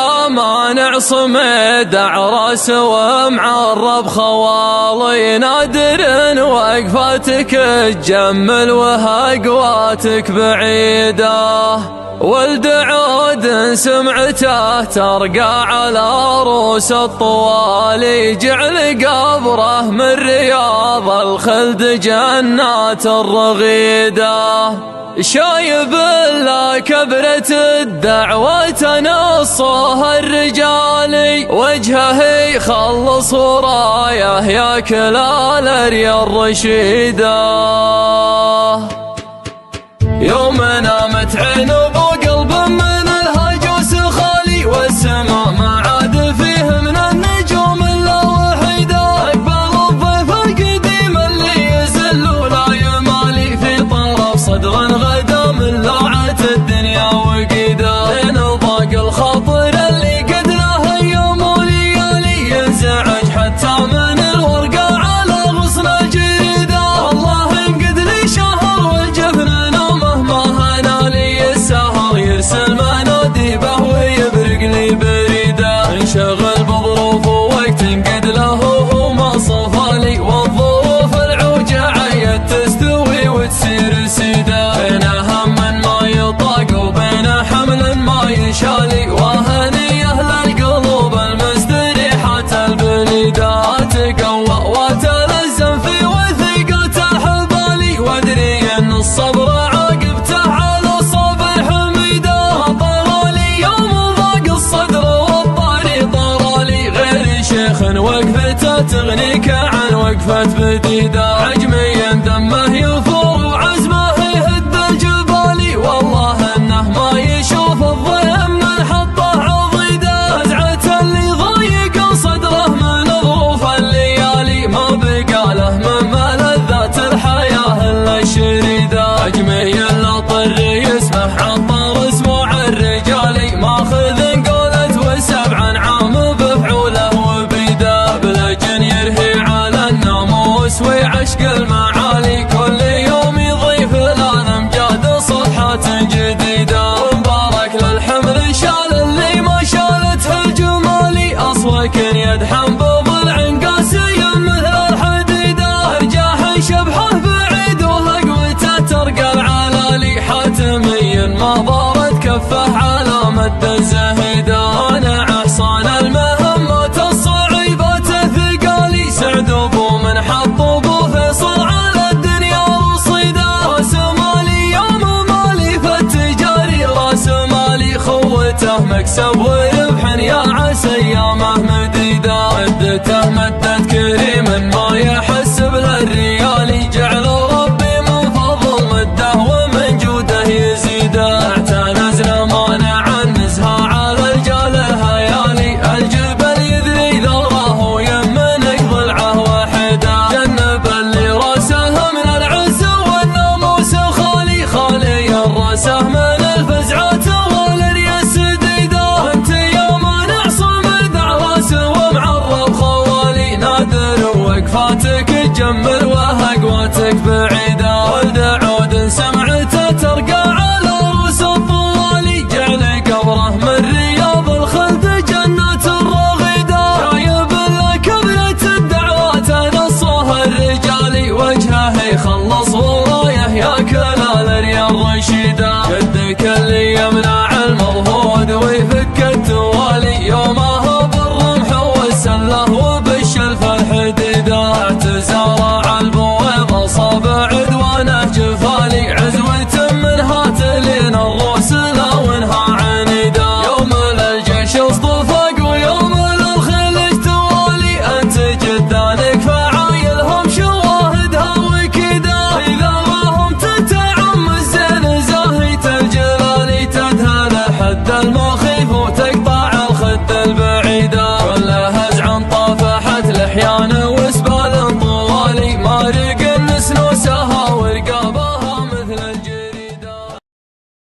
يا مانع صمد اعراس ومعرب خوالي نادر وقفاتك تجمل وهقواتك بعيده ولد عود سمعته ترقى على روس الطوالي جعل قبره من رياض الخلد جنات الرغيده شايب لا كبرة الدعوة نصها الرجالي وجهه يخلص ورايه يا كلال الريا الرشيده يوم نامت عين ابو قلب من الهجوس خالي والسماء ما عاد فيه من النجوم الا وحيده اقبل الضيف القديم اللي يزل ولا يمالي في طرف صدر غدا من لوعة الدنيا وقيده لين ضاق الخاطر اللي قد له ايام وليالي ينزعج حتى من الورقه على غصن الجريده والله انقد لي شهر والجفن يرسل منادي به ويبرق لي بريده انشغل بظروف ووقت قد له وما صفالي والظروف العوجه عيت تستوي وتصير سيده بين هم ما يطاق وبين حمل ما يشالي وهني اهل القلوب المستريحه البليده اتقوى واتلزم في وثيقه الحبالي وادري ان الصبر عاقبته على وقفته تغنيك عن وقفة بديدة عجميا دمه يفور وعزمه يهد الجبالي والله انه ما يشوف الضيم من حطه عضيده فزعة اللي ضيق صدره من ظروف الليالي ما بقى له من ملذات الحياة الا الشريده عجميا لا طر يسمح عطر اسبوع الرجالي ماخذ قولة والسبع عام بفعوله ويعشق المعالي كل يوم يضيف لنا امجاد صفحات جديده مبارك للحمل شال اللي ما شالته الجمالي اصوك يدحم بضلع قاسي مثل الحديده ارجاح شبحه بعيد وهقوته ترقى العلالي حاتميا ما ضارت كفه على مد الزهيده انا احصان المهمات الصعيبات ثقالي سعد ابو من حط مكسب وربح يا عسى ايامه مديده عدته مدت كريم ما يحسب للريالي جعل ربي من فضل مده ومن جوده يزيده اعتنز مانع عن نزهه على الجال الهيالي الجبل يذري ذره ويمن ضلعه وحده جنب اللي راسه من العز والناموس خالي خالي الراسه من الفزعات وقفاتك تجمل وهقواتك